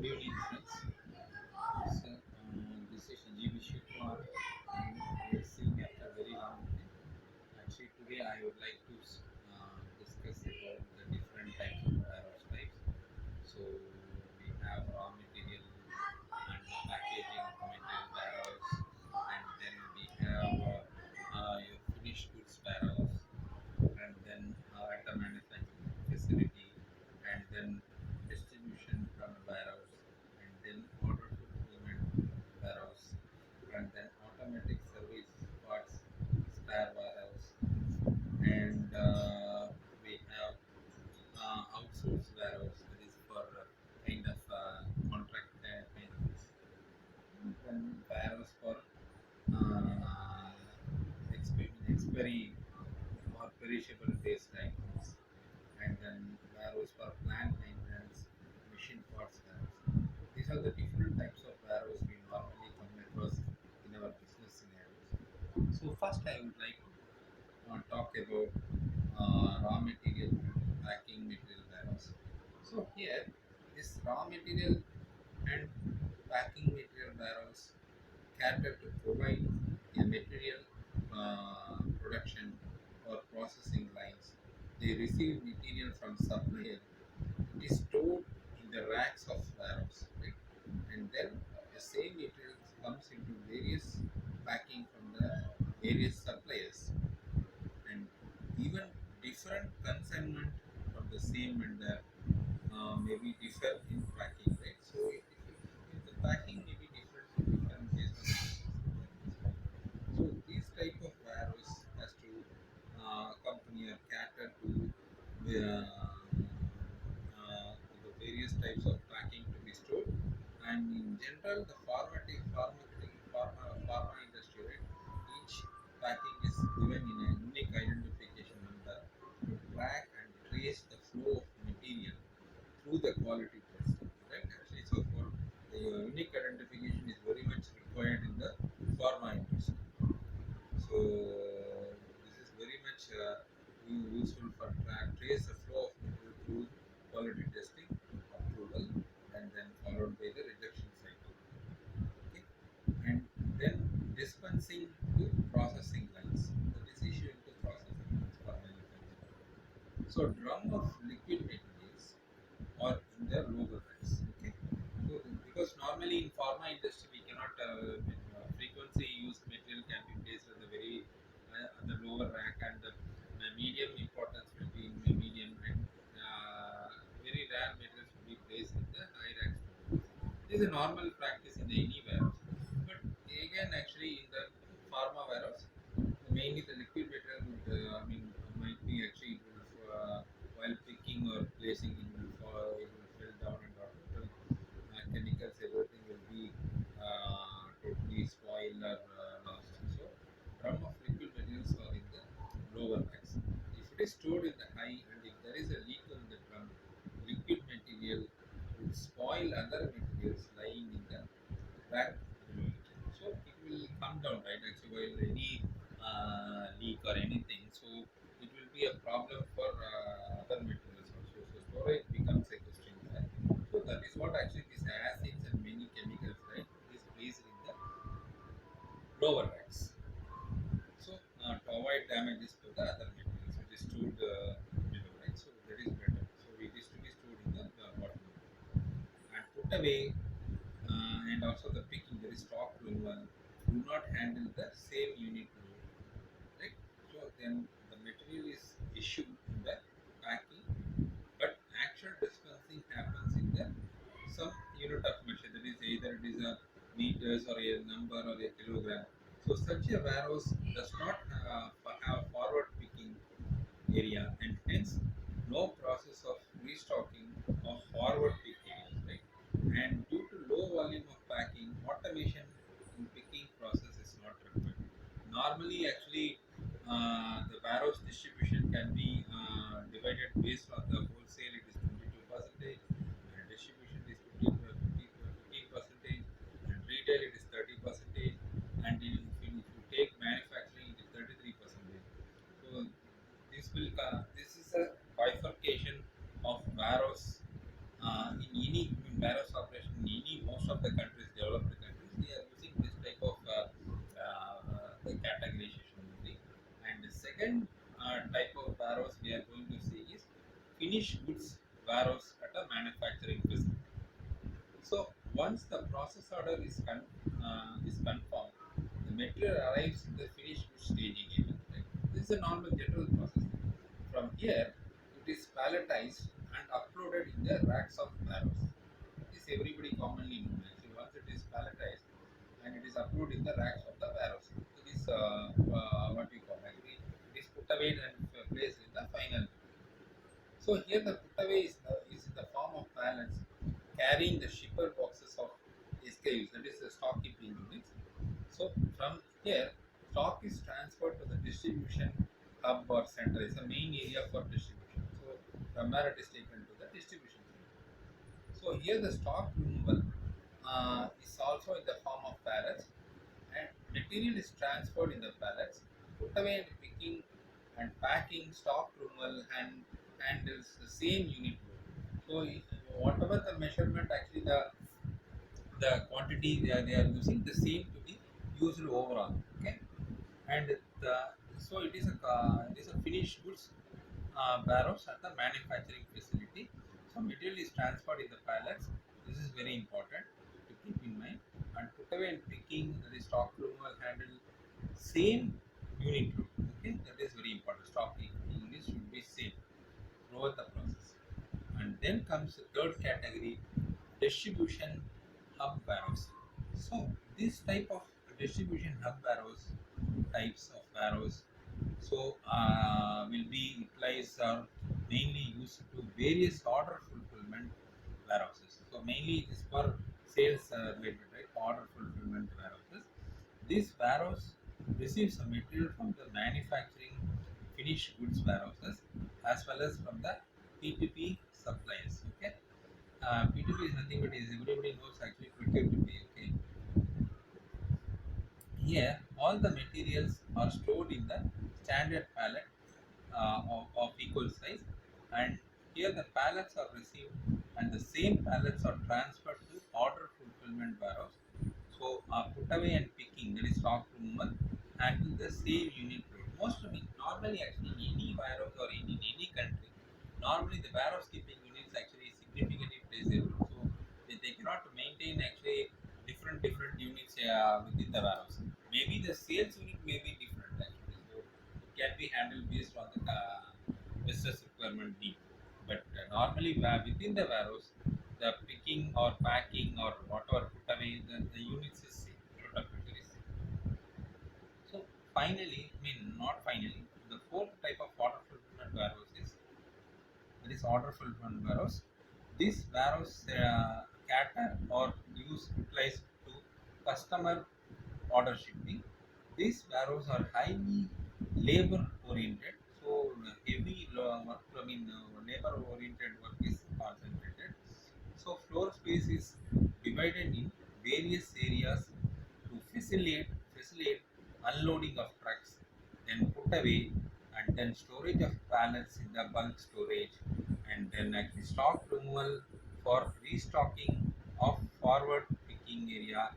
Good evening, friends. This is GB Shivkumar, and we are seeing after a very long time. Actually, today I would like to discuss about the different types of warehouse types. So we have raw material and packaging material warehouse, and then we have your finished goods warehouse, and then at the manufacturing facility, and then distribution from warehouse, and then order fulfillment warehouse, and then automatic service parts spare warehouse, and we have outsourced warehouse, that is for kind of contract kind of thing. And then warehouse for expiry or perishable waste items, and then warehouse for plant maintenance, machine parts warehouse. These are the different types of warehouse we normally come across in our business scenarios. So first, I would like to talk about raw material and packing material warehouse. So here, this raw material and packing material warehouse cater to provide a material production or processing lines. They receive material from supplier. It is stored in the racks of warehouse, right? And then the same material comes into various packing from the various suppliers, and even different consignment from the same vendor maybe differ in packing, right? So if the packing may be different in different based on the business. So these type of warehouse has to accompany or cater to the various types of packing to be stored. And in general, the pharma industry, right? Each packing is given in a unique identification number to track and trace the flow of material through the quality test, right? Actually, so for the unique identification is very much required in the pharma industry. So this is very much useful for trace the flow of material through quality testing, approval, and then followed by the rejection cycle. Okay, and then dispensing to processing lines. That is issuing to processing lines for manufacturing. So drum of liquid materials or in the lower rights. Okay, so because normally in pharma industry we cannot frequency used material can be placed at the very at the lower rack, and the medium importance will be in the medium, and very rare materials will be placed in the high racks. This is a normal practice in the any warehouse, but again actually in the pharma warehouse mainly the liquid material would might be actually it will while picking or placing it will fill down, and total chemicals everything will be totally spoiled or lost. So drum of liquid materials are in the lower racks. If it is stored in the high, and if there is a leak in the drum, liquid material would spoil other materials lying in the rack below it. So it will come down, right? Actually, while any leak or anything, so it will be a problem for other materials also. So storage becomes a question there. So that is what actually these acids and many chemicals, right? It is placed in the lower racks. So to avoid damages to the other materials, it is stored below, right? So that is better. So it is to be stored in the bottom and put away, and also the picking, there is stock removal, do not handle the same unit load, right? So then the material is issued in the packing, but actual dispensing happens in the some unit of measure, that is either it is a meters or a number or a kilogram. So such a warehouse does not have forward picking area, and hence no process of restocking or forward pick areas, right? And due to low volume of packing, automation in picking process is not required. Normally, actually, the warehouse distribution can be divided based on the wholesale. It is 22%, and distribution is 15%, and retail it is 30%, and if you take manufacturing, it is 33%. So this is a bifurcation in warehouse operation in most of the countries, developed countries, they are using this type of the categorization only. And the second type of warehouse we are going to see is finished goods warehouse at a manufacturing facility. So once the process order is confirmed, the material arrives in the finished goods staging area. Right? This is a normal general process. From here, it is palletized and uploaded in the racks of warehouse. This everybody commonly knows. Actually, once it is palletized and it is uploaded in the racks of the warehouse, it is what we call actually it is put away and placed in the final. So here the put away is in the form of pallets carrying the shipper boxes of SKUs, that is the stock keeping units. So from here, stock is transferred to the distribution hub or center. It's the main area for distribution. So from where it is taken to the distribution center. So here the stock removal is also in the form of pallets, and material is transferred in the pallets. Put away and picking and packing, stock removal and handles the same unit load. So whatever the measurement, actually the quantity they are using the same to be used overall. Okay, and the so it is a finished goods barrows at the manufacturing facility. So material is transferred in the pallets. This is very important to keep in mind. And put away and picking, that is stock removal handle, same unit load. Okay, that is very important. Stock keeping units should be same throughout the process. And then comes the third category, distribution hub barrows. So this type of distribution hub barrows, types of barrows, so will be utilized or mainly used to various order fulfillment warehouses. So mainly it is for sales related, right? Order fulfillment warehouses. This warehouse receives the material from the manufacturing finished goods warehouses as well as from the P2P suppliers. Okay, P2P is nothing but is everybody knows actually procure to pay. Okay, here all the materials are stored in the standard pallet of equal size, and here the pallets are received and the same pallets are transferred to order fulfillment warehouse. So put away and picking, that is stock removal, handle the same unit load. Most of it normally actually in any warehouse or in any country, normally the warehouse keeping units actually significantly plays a role. So they cannot maintain actually different units within the warehouse. Maybe the sales unit may be different actually. So it can be handled based on the business requirement need. But normally within the warehouse, the picking or packing or whatever put away, the units is same. Total pressure is same. So finally, I mean not finally, the fourth type of order fulfillment warehouse is, that is order fulfillment warehouse. This warehouse cater or use utilized to customer order shipping. These warehouse are highly labor oriented, so heavy work, I mean labor oriented work is concentrated. So floor space is divided in various areas to facilitate unloading of trucks, then put away, and then storage of pallets in the bulk storage, and then actually stock removal for restocking of forward picking area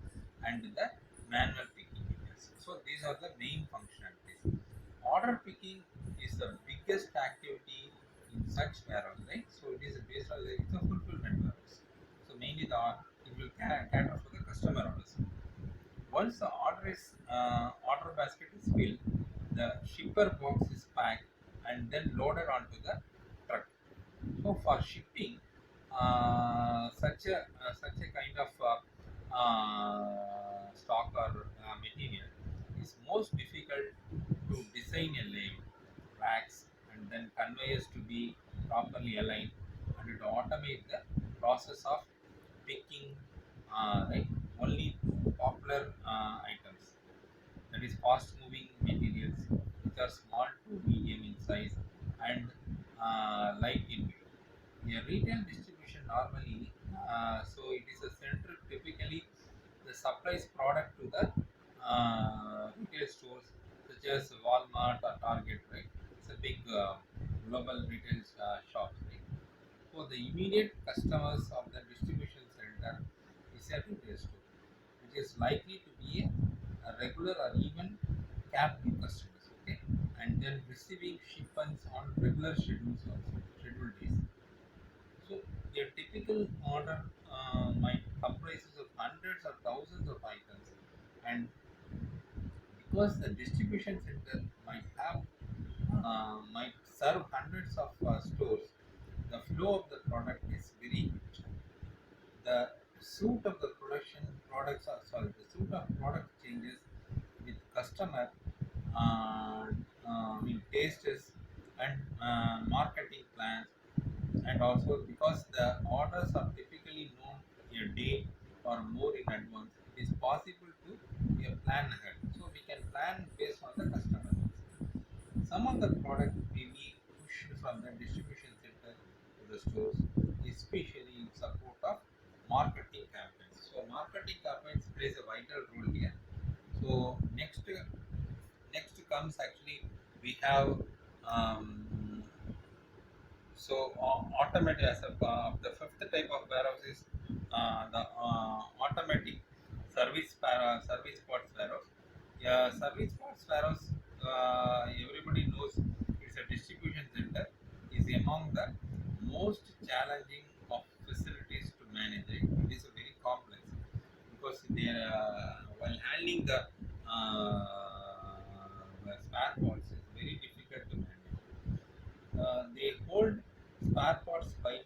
and the manual picking areas. So these are the main functionalities. Order picking is the biggest activity in such warehouse, right? So it is based on it's a fulfillment warehouse. So mainly it will cater for the customer orders. Once the order basket is filled, the shipper box is packed and then loaded onto the truck. So for shipping, such a kind of stock or material is most difficult to design a lane, racks, and then conveyors to be properly aligned, and to automate the process of picking, right, only popular items, that is fast moving materials which are small to medium in size and light in weight. A retail distribution normally, so it is a center typically the supplies product to the retail stores such as Walmart or Target, right? It's a big global retail shops, right? For the immediate customers of the distribution center is a retail store, which is likely to be a regular or even captive customers. Okay, and then receiving shipments on regular schedules also, scheduled days. So a typical order might comprises of hundreds or thousands of items, and because the distribution center might serve hundreds of stores, the flow of the product is very huge. The suit of the the suit of product changes with customer tastes and marketing plans, and also because the orders are typically known a day or more in advance, it is possible to plan ahead. So we can plan based on the customer needs. Some of the product may be pushed from the distribution center to the stores, especially in support of marketing campaigns. So marketing campaigns plays a vital role here. So next comes actually we have um, automatic as a the fifth type of warehouse is the automatic service parts warehouse. Yeah, service parts warehouse. Everybody knows it's a distribution center. Is among the most challenging of facilities to manage. Right? It is a very complex because they while handling the spare parts is very difficult to manage. They hold spare parts by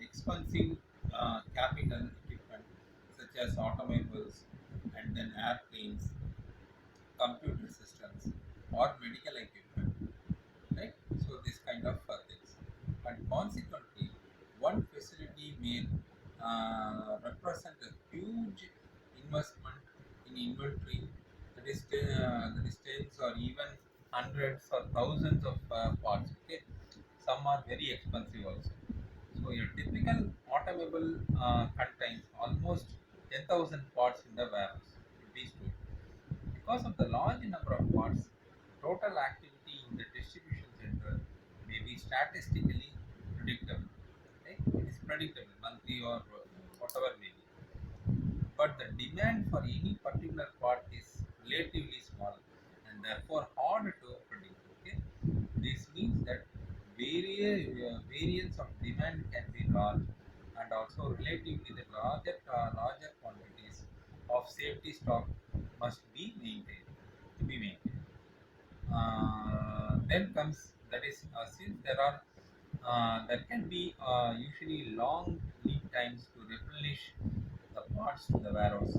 expensive capital equipment such as automobiles and then airplanes, computer systems, or medical equipment, right? So this kind of things, and consequently, one facility may represent a huge investment in inventory that is tens or even hundreds or thousands of parts. Okay, some are very expensive also. So your typical automobile contains almost 10,000 parts in the warehouse. It is true. Because of the large number of parts, total activity in the distribution center may be statistically predictable. Okay? It is predictable, monthly or whatever may be. But the demand for any particular part is relatively small and therefore hard to predict. Okay? This means that variance of demand can be large, and also relatively the larger quantities of safety stock must be maintained to be maintained. Then comes that is since there can be usually long lead times to replenish the parts to the warehouse,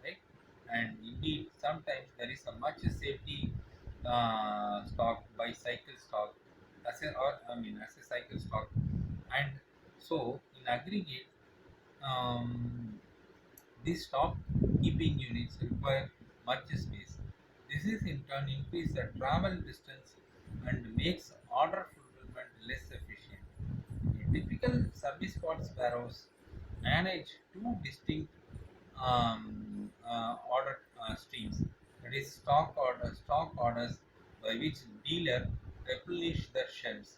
right? And indeed, sometimes there is a much safety stock by cycle stock as a cycle stock, and so in aggregate, um, these stock keeping units require much space. This is in turn increase the travel distance and makes order fulfillment less efficient. A typical service parts warehouse manage two distinct order streams. That is stock orders by which dealer replenish their shelves,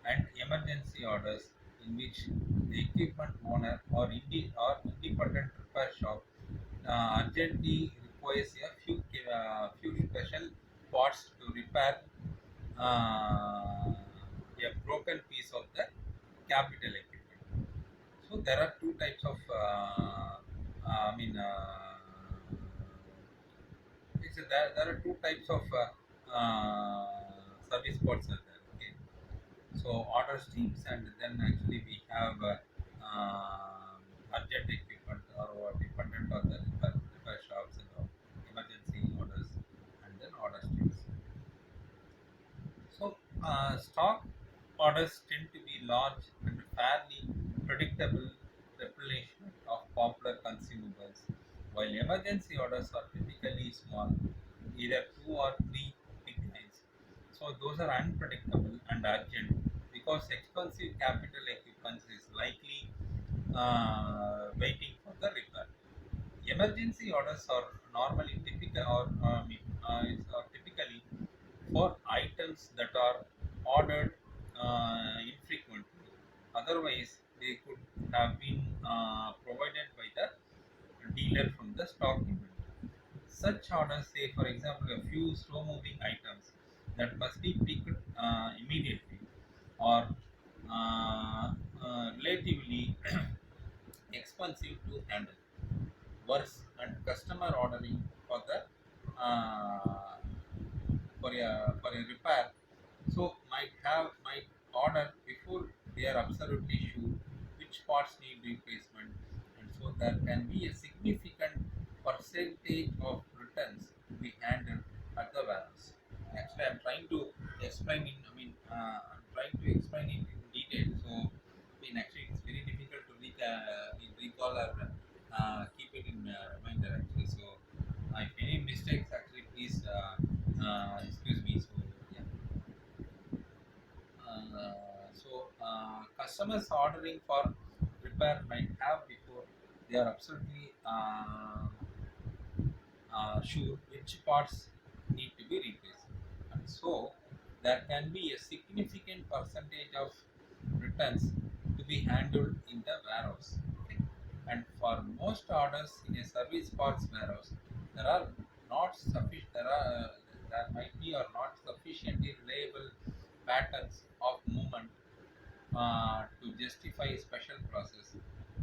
and emergency orders in which the equipment owner or independent repair shop urgently requires few special parts to repair a broken piece of the capital equipment. So there are two types of there are two types of service ports are there. Okay, so order streams, and then actually we have urgent equipment or dependent on the repair shops and all, emergency orders, and then order streams. So, stock orders tend to be large and fairly predictable replenishment of popular consumables, while emergency orders are typically small, either two or three big lines. So, those are unpredictable and urgent because expensive capital equipment is likely waiting for the repair. Emergency orders are normally typical or typically for items that are ordered infrequently, otherwise they could have been provided by the dealer from the stock inventory. Such orders say, for example, a few slow-moving items that must be picked immediately or relatively expensive to handle. Worse, and customer ordering for the uh, for a repair, so might order before they are absolutely sure which parts need replacement, and so there can be a significant percentage of returns to be handled at the warehouse. Actually, I'm trying to explain in. I'm trying to explain it in detail. So, actually, it's very difficult to recall or keep it in reminder. Actually, so if any mistakes, actually, please excuse me. So, yeah. Customers ordering for repair might have before they are absolutely sure which parts need to be replaced. And so there can be a significant percentage of returns to be handled in the warehouse. Okay? And for most orders in a service parts warehouse, there are not sufficient. There might be or not sufficiently reliable patterns of movement to justify special process,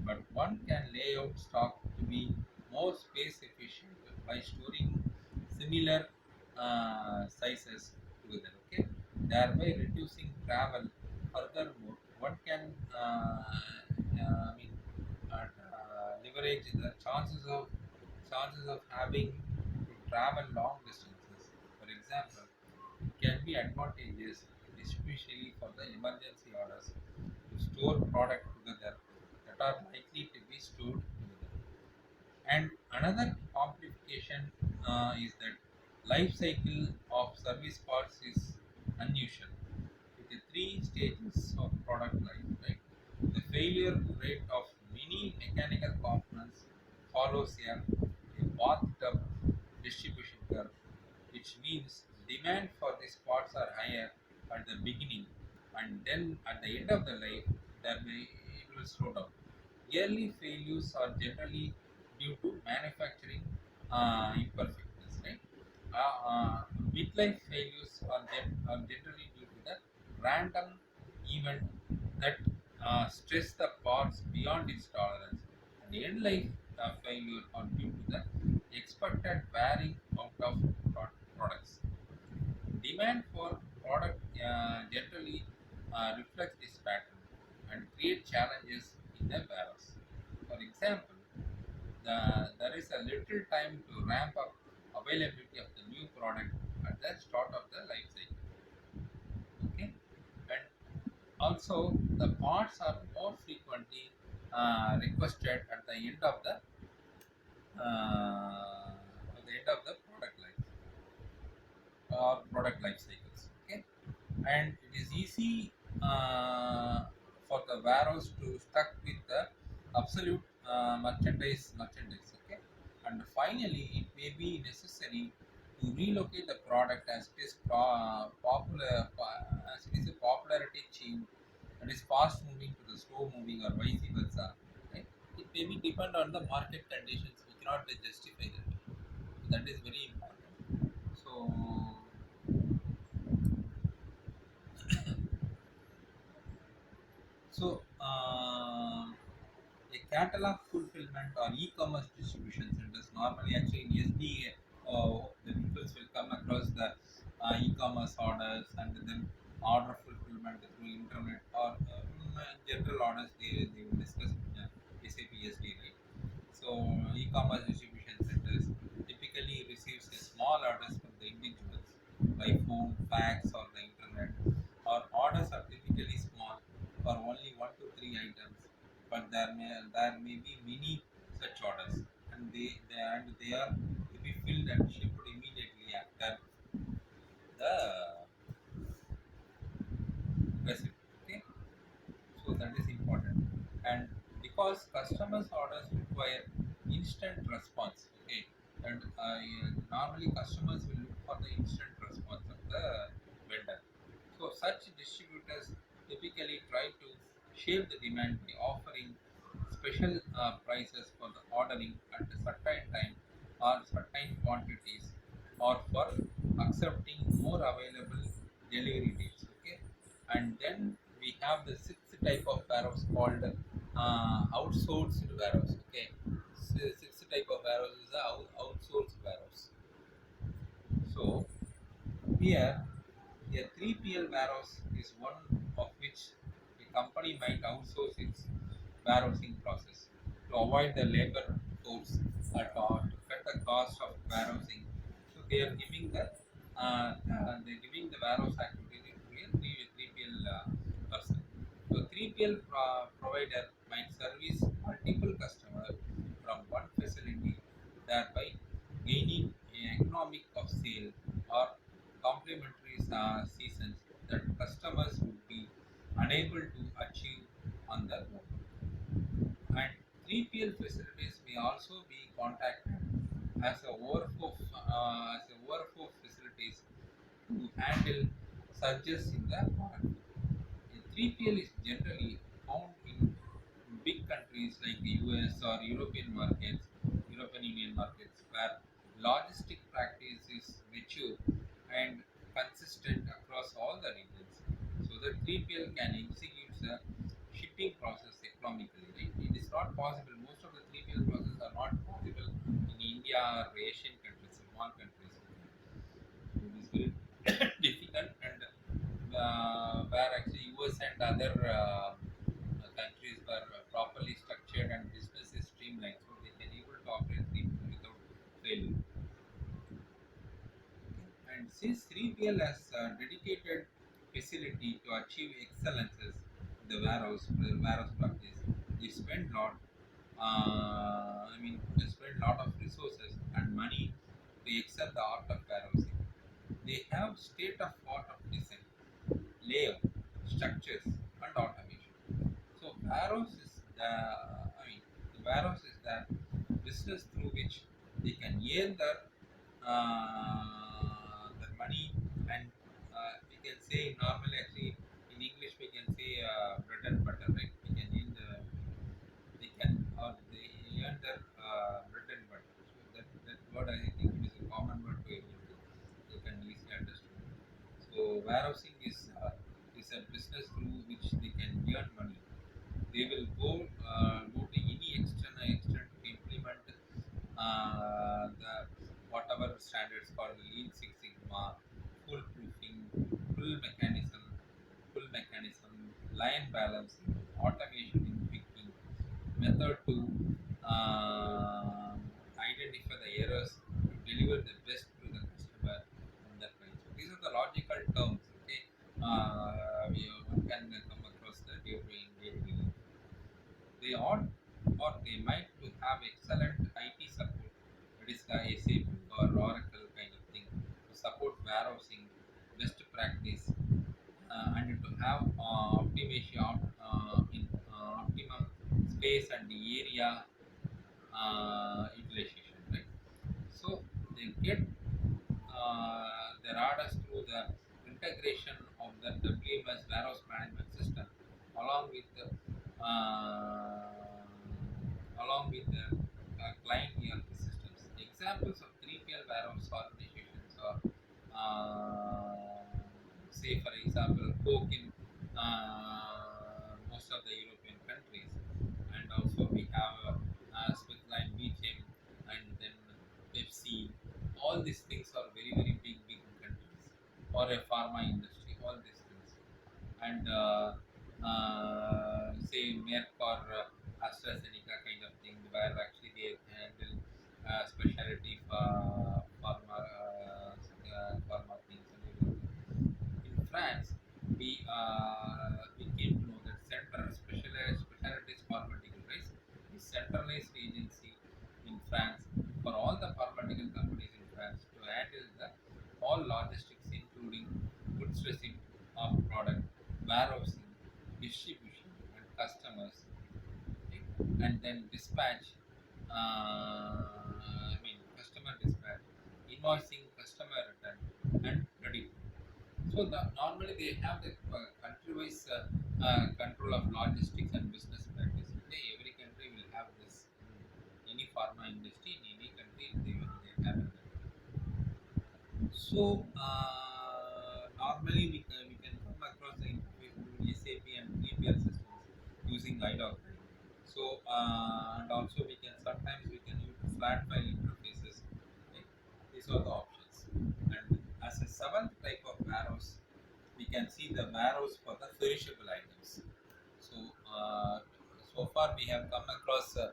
but one can lay out stock to be more space efficient by storing similar sizes together. Okay, thereby reducing travel. Furthermore, one can leverage the chances of having to travel long distances. For example, it can be advantageous, especially for the emergency orders, to store product together that are likely to be stored together. And another complication is that life cycle of service parts is unusual with the three stages of product life, right? The failure rate of many mechanical components follows a bathtub distribution curve, which means demand for these parts are higher at the beginning, and then at the end of the life it will slow down. Early failures are generally due to manufacturing imperfectness, right? Midlife failures are generally due to the random event that stress the parts beyond its tolerance. And end life failure are due to the expected wearing out of products. Demand for product generally reflects this pattern and create challenges in the warehouse. For example, there is a little time to ramp up availability of the new product at the start of the life cycle. Okay, and also the parts are more frequently requested at the end of the product life cycles. Okay, and it is easy for the warehouse to stuck with the absolute merchandise. Okay, and finally it may be necessary to relocate the product as it is as it is a popularity change that is fast moving to the slow moving or vice versa, right? It may be depend on the market conditions. We cannot justify that. That is very important. So a catalog fulfillment or e-commerce distribution centers normally actually in SDA, the people will come across the e-commerce orders and then order fulfillment through internet or general orders they will discuss in SAP SD, right? So e-commerce distribution centers typically receives a small orders from the individuals by phone, fax, or the internet. Or orders are typically small for only 1 to 3 items, but there may be many such orders, and they are to be filled and shipped immediately after the receipt. Okay, so that is important, and because customers orders require instant response. Okay, and normally customers will look for the instant response of the vendor. So such distributors typically try to shape the demand by offering special prices for the ordering at a certain time or certain quantities, or for accepting more available delivery dates. Okay, and then we have the sixth type of warehouse called outsourced warehouse. Okay, so sixth type of warehouse is the outsourced warehouse. So here, a 3PL warehouse is one of which a company might outsource its warehousing process to avoid the labor force to cut the cost of warehousing. So they are giving they're giving the warehouse activity to a 3PL person. So 3PL provider might service multiple customers from one facility, thereby gaining an economic of sale or complementary seasons that customers would be unable to achieve on their own. And 3PL facilities may also be contacted as a overflow facilities to handle surges in the market. A 3PL is generally found in big countries like the US or European Union markets, where logistic practice is mature and consistent across all the regions. So the 3PL can execute the shipping process economically. Right? It is not possible. Most of the 3PL processes are not possible in India or Asian countries, small countries. It is very difficult, and where actually US and other countries were properly structured and business is streamlined, so they can able to operate 3PL without failure. And since 3PL has a dedicated facility to achieve excellences in the warehouse practice, they spend lot. They spend lot of resources and money to excel the art of warehousing. They have state-of-art of design, layout, structures, and automation. So the warehouse is the business through which they can earn their money, and we can say normally actually in English we can say bread and butter, right? We can earn they can or they earn their bread and butter. So that word I think it is a common word to everybody. They can easily understand. So warehousing is a business through which they can earn money. They will go to any extent to implement the whatever standards called Lean Six Sigma, full proofing, full mechanism, line balancing, automation in picking, method to identify the errors to deliver the best to the customer on that point. So these are the logical terms. Okay, one can come across the day-to-day. They ought or they might to have excellent IT support, that is the SAP or Oracle kind of thing, to support warehousing, best practice, and to have optimum space and the area utilization, right? So they get their orders through the integration of the WMS warehouse management system along with the the client ERP systems. Examples of 3PL warehouse organizations are, say, for example, Coke in most of the European countries, and also we have Smithline Beachem, and then Pepsi. All these things are very very big countries, or a pharma industry. All these things, and say Merck or AstraZeneca kind of thing, where actually they handle specialty pharma things and everything. In France, we came to know that Specialties Pharmaceutical, right, is centralized agency in France for all the pharmaceutical companies in France to handle the all logistics, including goods receipt of product, warehousing, distribution, and customers, okay? And then dispatch. Customer dispatch, invoicing, customer return, and credit. So normally they have the country-wise control of logistics and business practice. Okay, every country will have this. Any pharma industry in any country, they have it. So normally we can come across the interface between SAP and EPR systems using IDOC. So and also we can use flat file interfaces. Okay? These are the options. And as a seventh type of warehouse, we can see the warehouse for the perishable items. So so far we have come across the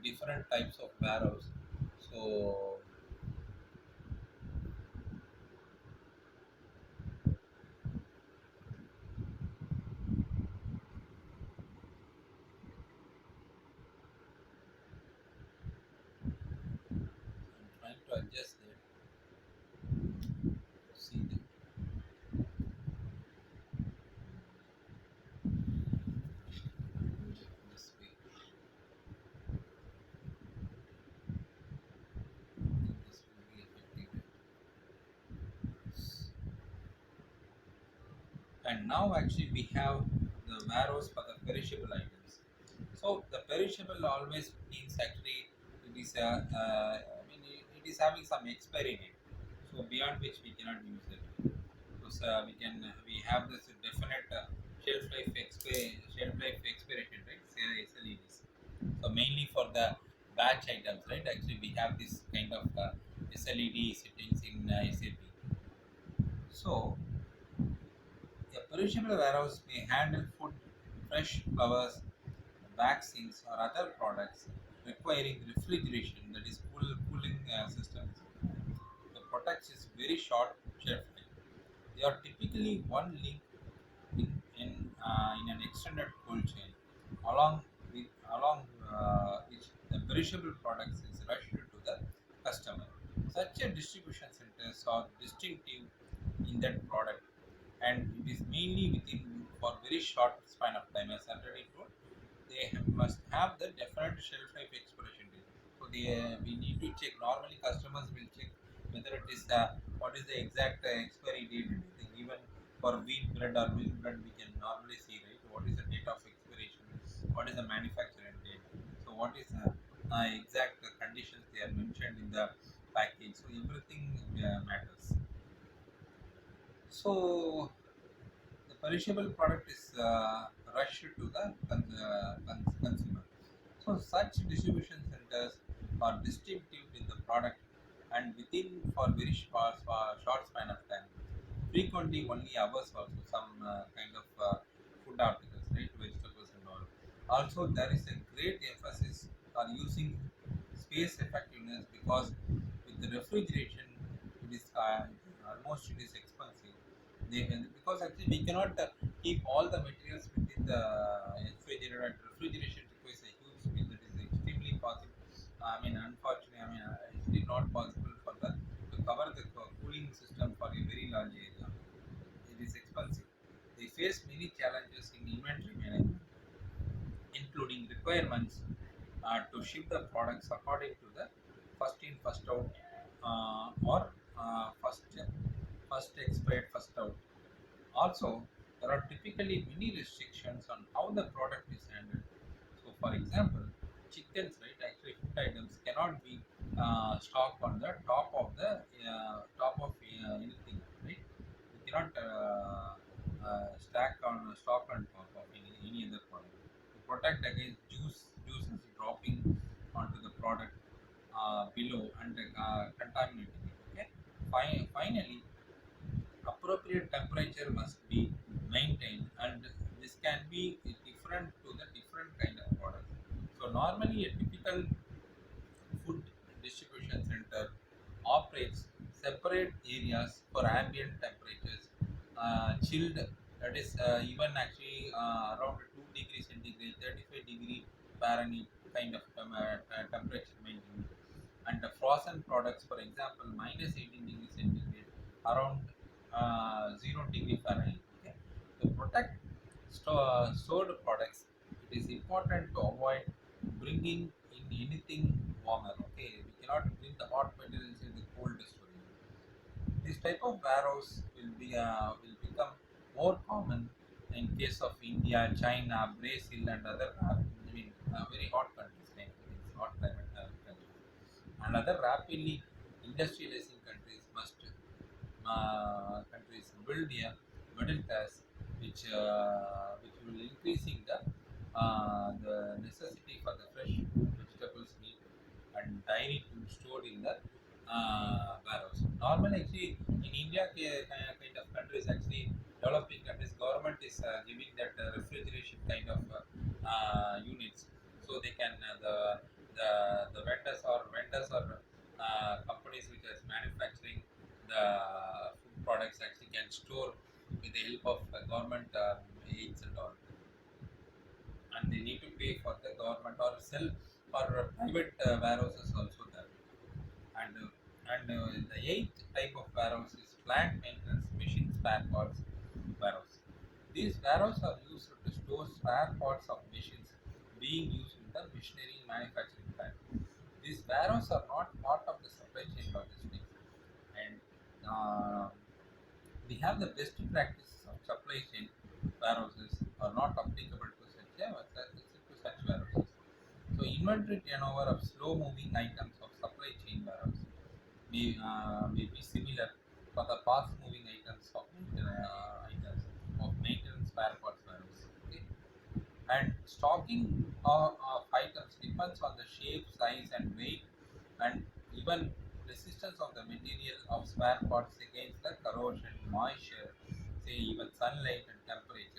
different types of warehouse. So I'm trying to adjust that. See that this way. This will be effective. And now actually we have the warehouse for the perishable items. So the perishable always means actually it is I mean it is having some expiry date. So beyond which we cannot use it. Because we have this definite shelf life expiration, right? SLEDs. So mainly for the batch items, right? Actually we have this kind of SLED settings in SAP. So a perishable warehouse may handle food, fresh flowers, vaccines, or other products requiring refrigeration, that is cooling systems. The product is very short shelf life. They are typically one link in an extended cold chain, along which the perishable products is rushed to the customer. Such a distribution centers are distinctive in that product, and it is mainly within for very short span of time. As already told, must have the definite shelf life expiration date. So we need to check. Normally, customers will check whether it is what is the exact expiry date. Even for wheat bread or milk bread, we can normally see, right, what is the date of expiration, what is the manufacturing date. So what is the exact conditions they are mentioned in the package. So everything matters. So the perishable product is rushed to the consumer. So such distribution centers are distinctive in the product and within for very short span of time. Frequently only hours also some kind of food articles, right, vegetables and all. Also there is a great emphasis on using space effectiveness because with the refrigeration it is almost it is expensive. Because actually we cannot keep all the materials within the refrigerator, and refrigeration requires a huge space that is extremely possible. I mean, unfortunately, it's really not possible for the to cover the cooling system for a very large area. It is expensive. They face many challenges in inventory management, including requirements to ship the products according to the first in, first out, or first expired, first out. Also, there are typically many restrictions on how the product is handled. So, for example, chickens, right? Actually, food items cannot be stocked on the top of anything, right? We cannot stock on top of any other product to protect against juices dropping onto the product below and contaminating it. Okay. Finally, appropriate temperature must be maintained, and this can be different to the different kind of products. So normally a typical food distribution center operates separate areas for ambient temperatures, chilled, that is even actually around 2 degrees centigrade, 35-degree Fahrenheit kind of temperature maintained, and the frozen products, for example, minus 18 degrees centigrade, around 0 degree Fahrenheit. Okay? To protect stored products, it is important to avoid bringing in anything warmer. Okay, we cannot bring the hot materials in the cold storage. This type of warehouse will become more common, in case of India, China, Brazil, and other, very hot countries, like these hot climate countries, and other rapidly industrializing countries build a middle class, which will increasing the necessity for the fresh food, vegetables, meat, and dairy to store in the warehouse. Normally, actually, in India, kind of countries, actually developing countries, government is giving that refrigeration kind of units, so they can the vendors or companies which is manufacturing the food products actually can store with the help of government aids and all, and they need to pay for the government or sell or private warehouses also there. And the eighth type of warehouse is plant maintenance machine spare parts warehouse. These warehouses are used to store spare parts of machines being used in the machinery manufacturing plant. These warehouses are not part of the supply chain logistics, and uh, we have the best practices of supply chain warehouses are not applicable to such warehouses. So inventory turnover of slow moving items of supply chain warehouse may be similar for the fast moving items of maintenance spare parts warehouse. Okay? And stocking of items depends on the shape, size, and weight, and even resistance of the material of spare parts against the corrosion, moisture, say even sunlight and temperature.